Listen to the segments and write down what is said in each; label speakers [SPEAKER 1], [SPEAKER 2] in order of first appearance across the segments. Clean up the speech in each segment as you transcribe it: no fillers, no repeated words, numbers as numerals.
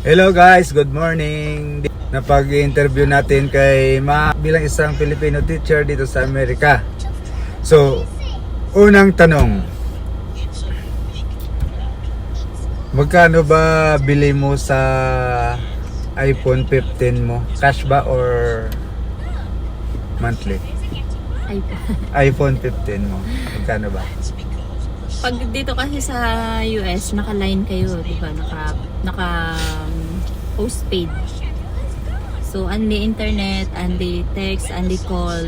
[SPEAKER 1] Hello guys, good morning. Napag-interview natin kay Ma bilang isang Filipino teacher dito sa Amerika. So, unang tanong. Magkano ba bili mo sa iPhone 15 mo? Cash ba or monthly? iPhone 15 mo. Magkano ba?
[SPEAKER 2] Pag dito kasi sa US, naka-line kayo, di ba? Naka postpaid. So, only internet, only text, only call.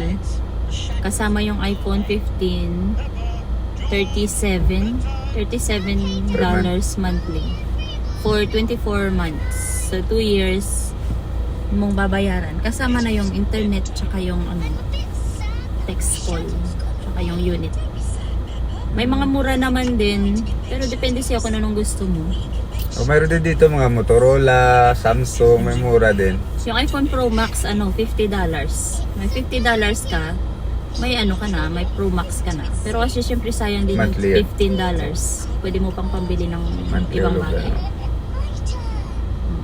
[SPEAKER 2] Kasama yung iPhone 15, $37 monthly. For 24 months. So, 2 years mong babayaran. Kasama na yung internet, tsaka yung text call, tsaka yung unit. May mga mura naman din, pero depende siya kung anong gusto mo.
[SPEAKER 1] O, mayroon din dito mga Motorola, Samsung, may mura din.
[SPEAKER 2] So, yung iPhone Pro Max, $50. May $50 ka, may ka na, may Pro Max ka na. Pero kasi syempre sayang din yung
[SPEAKER 1] Monthly
[SPEAKER 2] $15. Pwede mo pang pambili ng
[SPEAKER 1] Monthly
[SPEAKER 2] ibang
[SPEAKER 1] ulit,
[SPEAKER 2] bagay.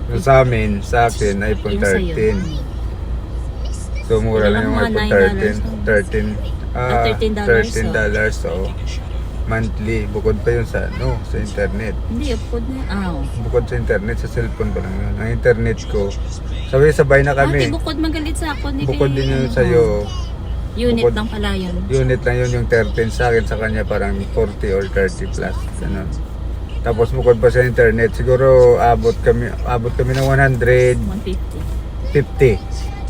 [SPEAKER 1] So, sa akin, iPhone
[SPEAKER 2] Yung sa'yo.
[SPEAKER 1] 13. So, mura lang yung
[SPEAKER 2] Mga
[SPEAKER 1] iPhone 13.
[SPEAKER 2] $13.
[SPEAKER 1] So, monthly. Bukod pa yun sa, sa internet.
[SPEAKER 2] Hindi, upod na.
[SPEAKER 1] Bukod sa internet, sa cellphone pa lang yun. Ang internet ko, sabay na kami.
[SPEAKER 2] Bukod magalit sa ako.
[SPEAKER 1] Bukod din yun sa'yo.
[SPEAKER 2] Unit
[SPEAKER 1] bukod-
[SPEAKER 2] lang pala yun.
[SPEAKER 1] Unit lang yun yung 13 sa akin. Sa kanya parang 40 or 30 plus. Ganun. Tapos bukod pa sa internet, siguro abot kami ng 150
[SPEAKER 2] $150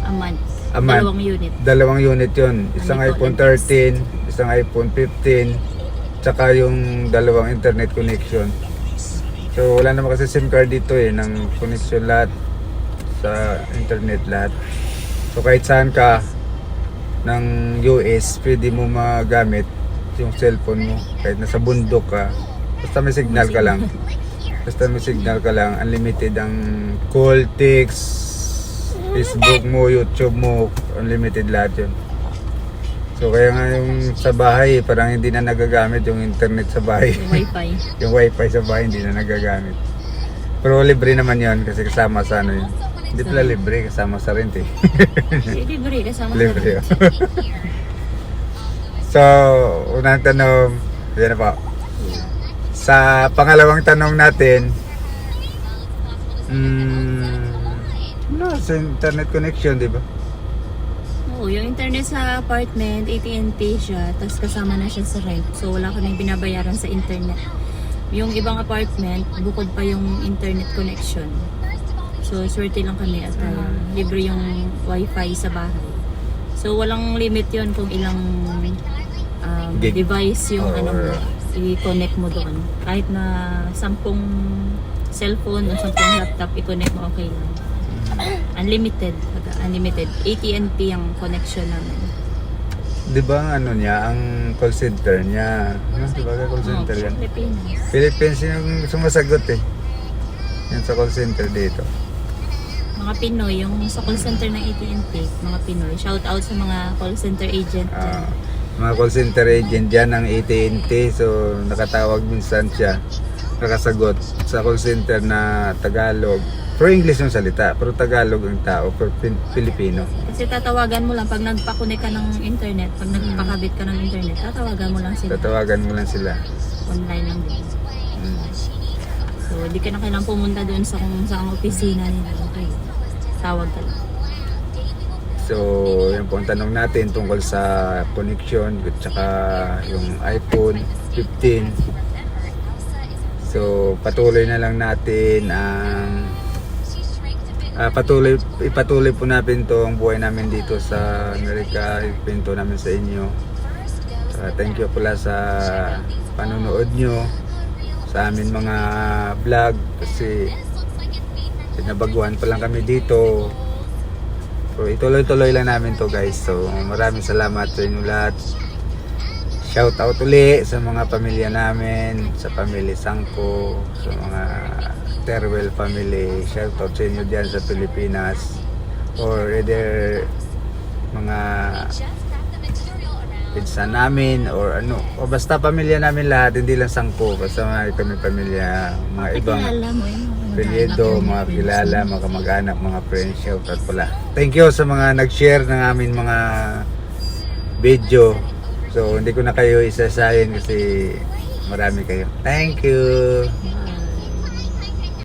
[SPEAKER 2] a month.
[SPEAKER 1] A month.
[SPEAKER 2] Dalawang unit.
[SPEAKER 1] Dalawang unit yun. Isang
[SPEAKER 2] Ano
[SPEAKER 1] iPhone
[SPEAKER 2] ito?
[SPEAKER 1] 13, isang iPhone 15, tsaka yung dalawang internet connection. So wala naman kasi SIM card dito ng connection lahat sa internet lahat. So kahit saan ka ng US, pwede mo magamit yung cellphone mo. Kahit nasa bundok ka, basta may signal ka lang. Basta may signal ka lang, unlimited ang call, text, Facebook mo, YouTube mo, unlimited lahat yun. So kaya nga yung sa bahay, parang hindi na nagagamit yung internet sa bahay.
[SPEAKER 2] Yung wifi.
[SPEAKER 1] Yung wifi sa bahay hindi na nagagamit. Pero libre naman yun kasi kasama sa yun. Hindi pala libre, kasama sa rent eh.
[SPEAKER 2] Libre, kasama
[SPEAKER 1] Libre
[SPEAKER 2] sa
[SPEAKER 1] yun. So, unang tanong, yan na po. Sa pangalawang tanong natin, sa internet connection, di ba?
[SPEAKER 2] Oo, yung internet sa apartment, AT&T siya, tapos kasama na siya sa rent. So, wala kaming binabayaran sa internet. Yung ibang apartment, bukod pa yung internet connection. So, swerte lang kami at libre yung wifi sa bahay. So, walang limit yun kung ilang
[SPEAKER 1] Gig.
[SPEAKER 2] device yung
[SPEAKER 1] Or-
[SPEAKER 2] i-connect mo doon. Kahit na 10 cellphone o 10 laptop, i-connect mo, okay lang. Unlimited. AT&T ang connection namin.
[SPEAKER 1] Di ba ang niya, ang call center niya? Di ba call center yan?
[SPEAKER 2] Pilipinas.
[SPEAKER 1] Philippines yung sumasagot eh. Yan sa call center dito.
[SPEAKER 2] Mga Pinoy, yung sa call center ng AT&T, mga Pinoy. Shout out sa mga call center agent dyan.
[SPEAKER 1] Mga call center agent dyan ng AT&T. So nakatawag minsan siya, nakasagot sa call center na Tagalog. Pero English yung salita, pero Tagalog ang tao, pero Filipino.
[SPEAKER 2] Kasi tatawagan mo lang pag nagpa-connect ka ng internet, pag nagpakabit ka ng internet, tatawagan mo lang sila.
[SPEAKER 1] Tatawagan mo lang sila.
[SPEAKER 2] Online lang din.
[SPEAKER 1] Mm.
[SPEAKER 2] So, di ka na kailangang pumunta doon sa kung saan opisina nila. Okay. Tawag ka lang.
[SPEAKER 1] So, yun po ang tanong natin tungkol sa connection at saka yung iPhone 15. So, patuloy na lang natin ang ipatuloy po natin to ang buhay namin dito sa Amerika. Ipinto namin sa inyo. Thank you pala sa panonood nyo sa amin mga vlog kasi pinabaguhan pa lang kami dito. So, ituloy-tuloy lang namin to guys. So maraming salamat sa inyo lahat. Shout out uli sa mga pamilya namin, sa pamilya Sangko, sa mga Terwell family. Shout out sa inyo dyan sa Pilipinas or either mga pinsan namin or o basta pamilya namin lahat, hindi lang Sangko, basta kami pamilya, mga ibang
[SPEAKER 2] Kilala mo yun.
[SPEAKER 1] apelyido, mga kilala, mga kamag-anak, mga friends, shoutout pala. Thank you sa mga nag-share ng amin mga video. So, hindi ko na kayo isasayin kasi marami kayo. Thank you!
[SPEAKER 2] Bye.